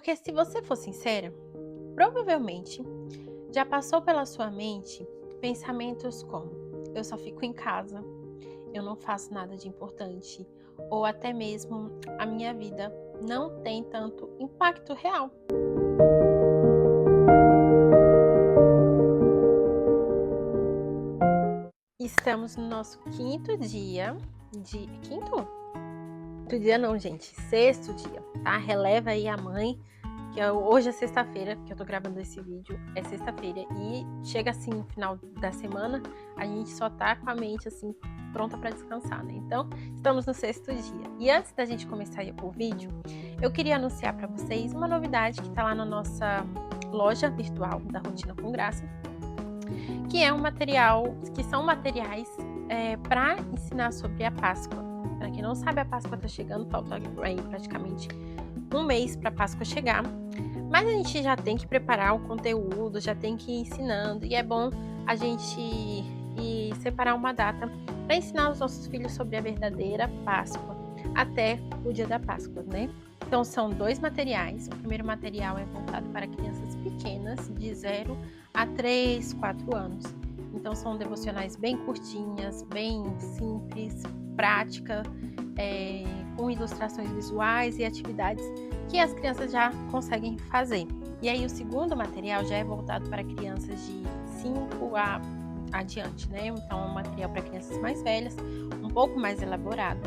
Porque se você for sincera, provavelmente já passou pela sua mente pensamentos como: eu só fico em casa, eu não faço nada de importante, ou até mesmo a minha vida não tem tanto impacto real. Estamos no nosso quinto dia de. Quinto dia não, gente, sexto dia, tá? Releva aí a mãe, que hoje é sexta-feira, que eu tô gravando esse vídeo, é sexta-feira, e chega assim no final da semana, a gente só tá com a mente assim, pronta pra descansar, né? Então, estamos no sexto dia. E antes da gente começar o vídeo, eu queria anunciar pra vocês uma novidade que tá lá na nossa loja virtual da Rotina com Graça, que é um material, que são materiais para ensinar sobre a Páscoa. Para quem não sabe, a Páscoa está chegando, falta aí praticamente um mês para a Páscoa chegar. Mas a gente já tem que preparar o conteúdo, já tem que ir ensinando, e é bom a gente ir separar uma data para ensinar os nossos filhos sobre a verdadeira Páscoa, até o dia da Páscoa, né? Então são dois materiais. O primeiro material é voltado para crianças pequenas, de 0 a 3, 4 anos. Então são devocionais bem curtinhas, bem simples, prática, com ilustrações visuais e atividades que as crianças já conseguem fazer. E aí o segundo material já é voltado para crianças de 5 a adiante, né? Então é um material para crianças mais velhas, um pouco mais elaborado.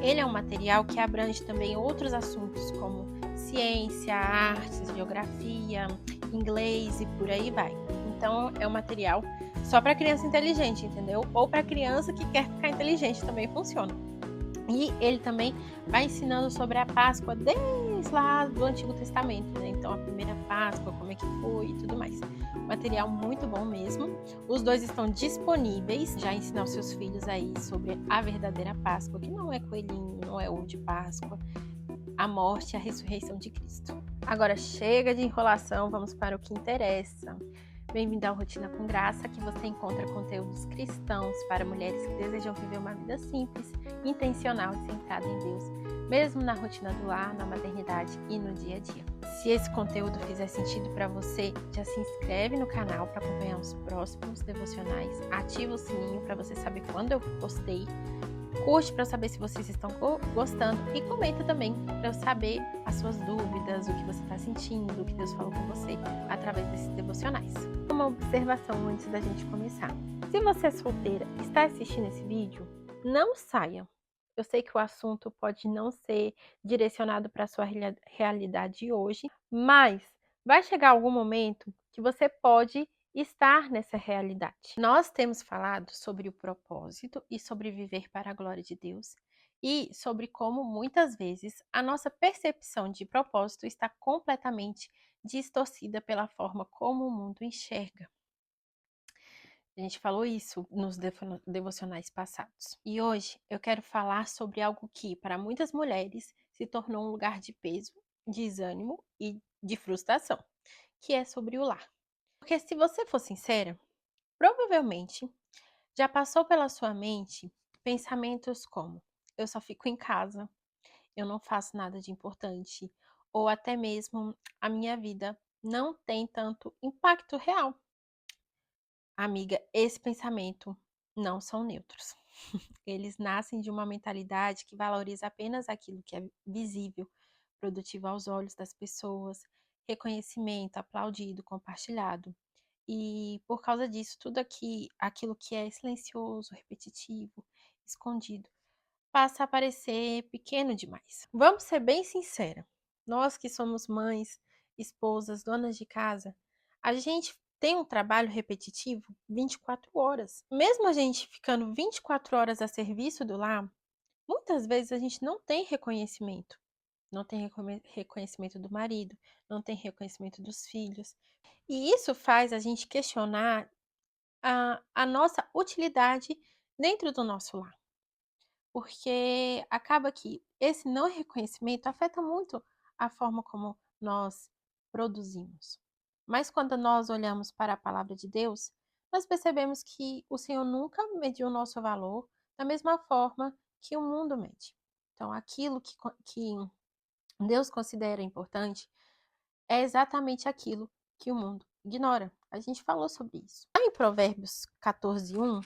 Ele é um material que abrange também outros assuntos como ciência, artes, geografia, inglês e por aí vai. Então é um material só para criança inteligente, entendeu? Ou para criança que quer ficar inteligente também funciona. E ele também vai ensinando sobre a Páscoa desde lá do Antigo Testamento, né? Então a primeira Páscoa, como é que foi e tudo mais. Material muito bom mesmo. Os dois estão disponíveis. Já ensinar os seus filhos aí sobre a verdadeira Páscoa, que não é coelhinho, não é ovo de Páscoa, a morte e a ressurreição de Cristo. Agora chega de enrolação, vamos para o que interessa. Bem-vindo ao Rotina com Graça, que você encontra conteúdos cristãos para mulheres que desejam viver uma vida simples, intencional e centrada em Deus, mesmo na rotina do lar, na maternidade e no dia a dia. Se esse conteúdo fizer sentido para você, já se inscreve no canal para acompanhar os próximos devocionais, ativa o sininho para você saber quando eu postei, curte para eu saber se vocês estão gostando e comenta também para eu saber as suas dúvidas, o que você está sentindo, o que Deus falou com você através desses devocionais. Uma observação antes da gente começar. Se você é solteira e está assistindo esse vídeo, não saia. Eu sei que o assunto pode não ser direcionado para a sua realidade hoje, mas vai chegar algum momento que você pode estar nessa realidade. Nós temos falado sobre o propósito e sobre viver para a glória de Deus e sobre como muitas vezes a nossa percepção de propósito está completamente distorcida pela forma como o mundo enxerga. A gente falou isso nos devocionais passados. E hoje eu quero falar sobre algo que, para muitas mulheres, se tornou um lugar de peso, de desânimo e de frustração, que é sobre o lar. Porque se você for sincera, provavelmente já passou pela sua mente pensamentos como: eu só fico em casa, eu não faço nada de importante, ou até mesmo a minha vida não tem tanto impacto real. Amiga, esse pensamento não são neutros. Eles nascem de uma mentalidade que valoriza apenas aquilo que é visível, produtivo aos olhos das pessoas, reconhecimento, aplaudido, compartilhado. E por causa disso, tudo aquilo que é silencioso, repetitivo, escondido, passa a parecer pequeno demais. Vamos ser bem sinceras. Nós que somos mães, esposas, donas de casa, a gente tem um trabalho repetitivo 24 horas. Mesmo a gente ficando 24 horas a serviço do lar, muitas vezes a gente não tem reconhecimento. Não tem reconhecimento do marido, não tem reconhecimento dos filhos. E isso faz a gente questionar a nossa utilidade dentro do nosso lar. Porque acaba que esse não reconhecimento afeta muito a forma como nós produzimos. Mas quando nós olhamos para a palavra de Deus, nós percebemos que o Senhor nunca mediu o nosso valor da mesma forma que o mundo mede. Então, aquilo que Deus considera importante é exatamente aquilo que o mundo ignora. A gente falou sobre isso. Lá em Provérbios 14:1,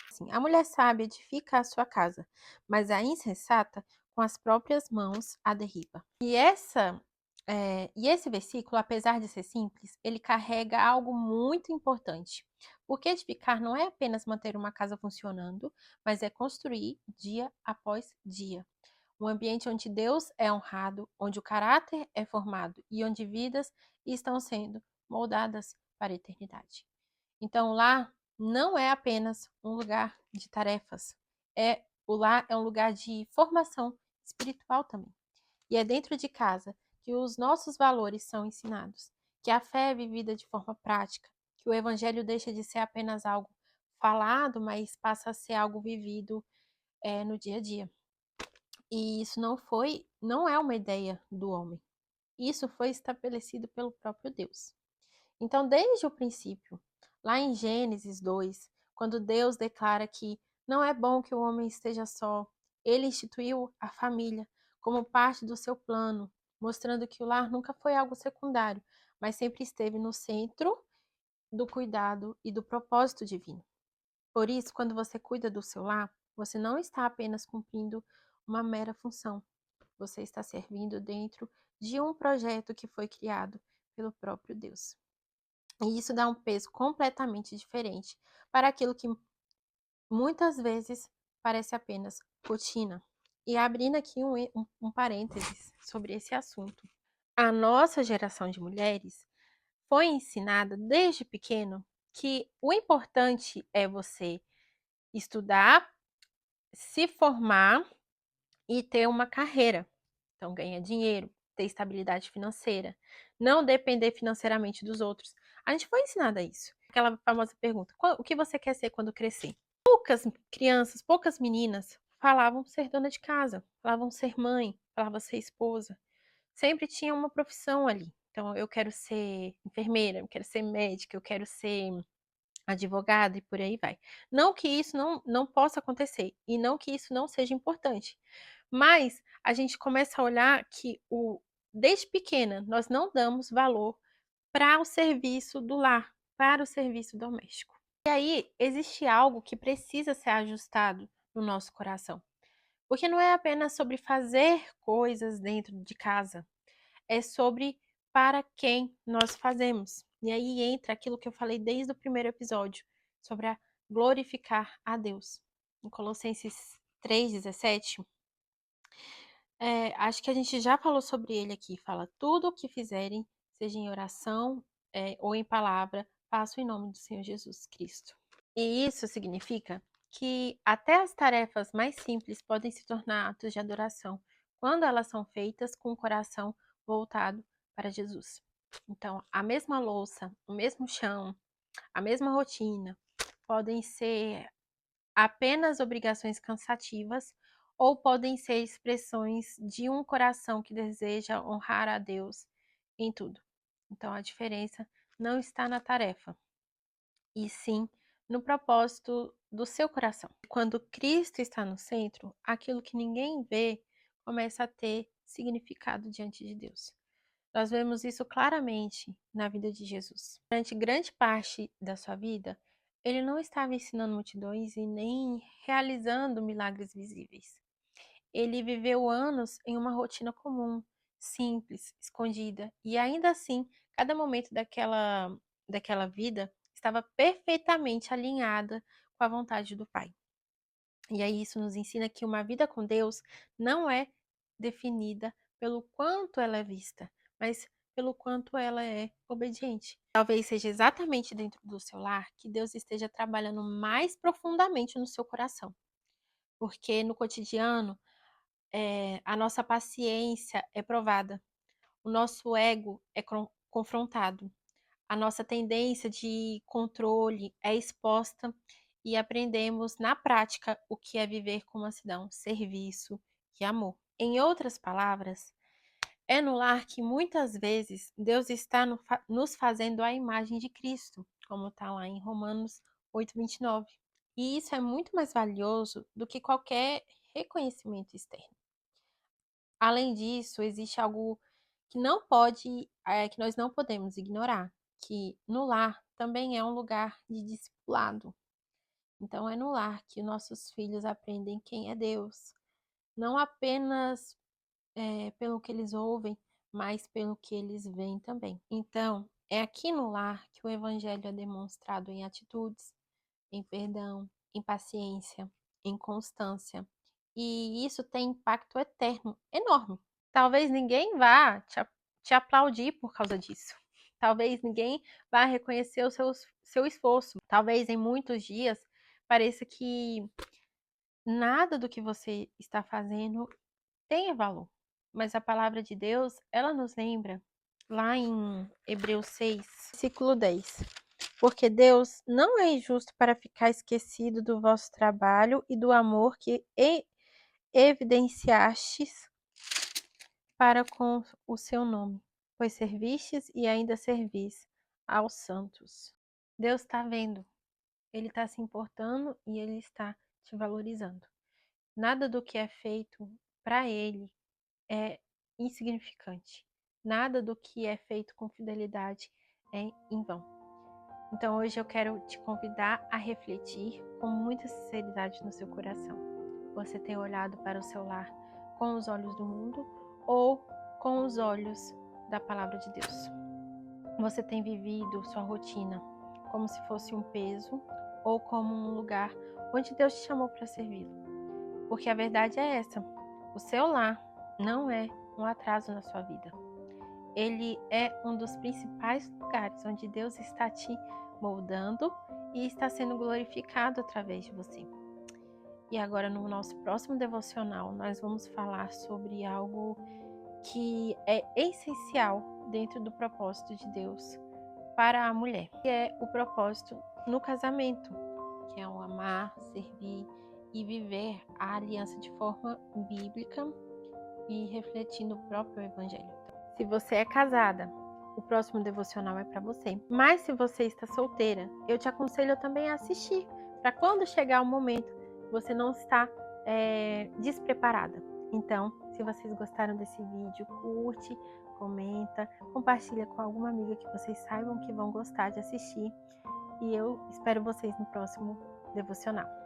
assim, a mulher sábia edifica a sua casa, mas a insensata com as próprias mãos a derriba. E esse versículo, apesar de ser simples, ele carrega algo muito importante. Porque edificar não é apenas manter uma casa funcionando, mas é construir dia após dia. Um ambiente onde Deus é honrado, onde o caráter é formado e onde vidas estão sendo moldadas para a eternidade. Então, o lar não é apenas um lugar de tarefas. O lar é um lugar de formação espiritual também. E é dentro de casa que os nossos valores são ensinados, que a fé é vivida de forma prática, que o evangelho deixa de ser apenas algo falado, mas passa a ser algo vivido no dia a dia. E isso não é uma ideia do homem. Isso foi estabelecido pelo próprio Deus. Então, desde o princípio, lá em Gênesis 2, quando Deus declara que não é bom que o homem esteja só, ele instituiu a família como parte do seu plano, mostrando que o lar nunca foi algo secundário, mas sempre esteve no centro do cuidado e do propósito divino. Por isso, quando você cuida do seu lar, você não está apenas cumprindo uma mera função, você está servindo dentro de um projeto que foi criado pelo próprio Deus. E isso dá um peso completamente diferente para aquilo que muitas vezes parece apenas rotina. E abrindo aqui um parênteses sobre esse assunto. A nossa geração de mulheres foi ensinada desde pequeno que o importante é você estudar, se formar e ter uma carreira. Então, ganhar dinheiro, ter estabilidade financeira, não depender financeiramente dos outros. A gente foi ensinada isso. Aquela famosa pergunta: o que você quer ser quando crescer? Poucas crianças, poucas meninas falavam ser dona de casa, falavam ser mãe, falavam ser esposa. Sempre tinha uma profissão ali. Então, eu quero ser enfermeira, eu quero ser médica, eu quero ser advogada e por aí vai. Não que isso não possa acontecer e não que isso não seja importante, mas a gente começa a olhar que desde pequena nós não damos valor para o serviço do lar, para o serviço doméstico. E aí existe algo que precisa ser ajustado no nosso coração, porque não é apenas sobre fazer coisas dentro de casa, é sobre para quem nós fazemos. E aí entra aquilo que eu falei desde o primeiro episódio, sobre a glorificar a Deus. Em Colossenses 3:17, acho que a gente já falou sobre ele aqui. Fala: tudo o que fizerem, seja em oração ou em palavra, façam em nome do Senhor Jesus Cristo. E isso significa que até as tarefas mais simples podem se tornar atos de adoração quando elas são feitas com o coração voltado para Jesus. Então, a mesma louça, o mesmo chão, a mesma rotina podem ser apenas obrigações cansativas ou podem ser expressões de um coração que deseja honrar a Deus em tudo. Então, a diferença não está na tarefa, e sim no propósito do seu coração. Quando Cristo está no centro, aquilo que ninguém vê começa a ter significado diante de Deus. Nós vemos isso claramente na vida de Jesus. Durante grande parte da sua vida, ele não estava ensinando multidões e nem realizando milagres visíveis. Ele viveu anos em uma rotina comum, simples, escondida, e ainda assim, cada momento daquela vida estava perfeitamente alinhada com a vontade do Pai. E aí isso nos ensina que uma vida com Deus não é definida pelo quanto ela é vista, mas pelo quanto ela é obediente. Talvez seja exatamente dentro do seu lar que Deus esteja trabalhando mais profundamente no seu coração. Porque no cotidiano, a nossa paciência é provada, o nosso ego é confrontado, a nossa tendência de controle é exposta e aprendemos na prática o que é viver com mansidão, serviço e amor. Em outras palavras, é no lar que muitas vezes Deus está nos fazendo a imagem de Cristo, como está lá em Romanos 8:29. E isso é muito mais valioso do que qualquer reconhecimento externo. Além disso, existe algo que nós não podemos ignorar, que no lar também é um lugar de discipulado. Então é no lar que nossos filhos aprendem quem é Deus, não apenas pelo que eles ouvem, mas pelo que eles veem também. Então, é aqui no lar que o evangelho é demonstrado em atitudes, em perdão, em paciência, em constância. E isso tem impacto eterno, enorme. Talvez ninguém vá te aplaudir por causa disso. Talvez ninguém vá reconhecer o seu esforço. Talvez em muitos dias pareça que nada do que você está fazendo tenha valor. Mas a palavra de Deus, ela nos lembra, lá em Hebreus 6, versículo 10. Porque Deus não é injusto para ficar esquecido do vosso trabalho e do amor que evidenciastes para com o seu nome, pois servistes e ainda servis aos santos. Deus está vendo, Ele está se importando e Ele está te valorizando. Nada do que é feito para Ele é insignificante. Nada do que é feito com fidelidade é em vão. Então hoje eu quero te convidar a refletir com muita sinceridade no seu coração. Você tem olhado para o seu lar com os olhos do mundo ou com os olhos da palavra de Deus? Você tem vivido sua rotina como se fosse um peso ou como um lugar onde Deus te chamou para servi-lo? Porque a verdade é essa: o seu lar não é um atraso na sua vida. Ele é um dos principais lugares onde Deus está te moldando e está sendo glorificado através de você. E agora, no nosso próximo devocional, nós vamos falar sobre algo que é essencial dentro do propósito de Deus para a mulher, que é o propósito no casamento, que é o amar, servir e viver a aliança de forma bíblica e refletindo o próprio evangelho. Se você é casada, o próximo devocional é para você. Mas se você está solteira, eu te aconselho também a assistir, para quando chegar o momento, você não está despreparada. Então, se vocês gostaram desse vídeo, curte, comenta, compartilha com alguma amiga que vocês saibam que vão gostar de assistir. E eu espero vocês no próximo devocional.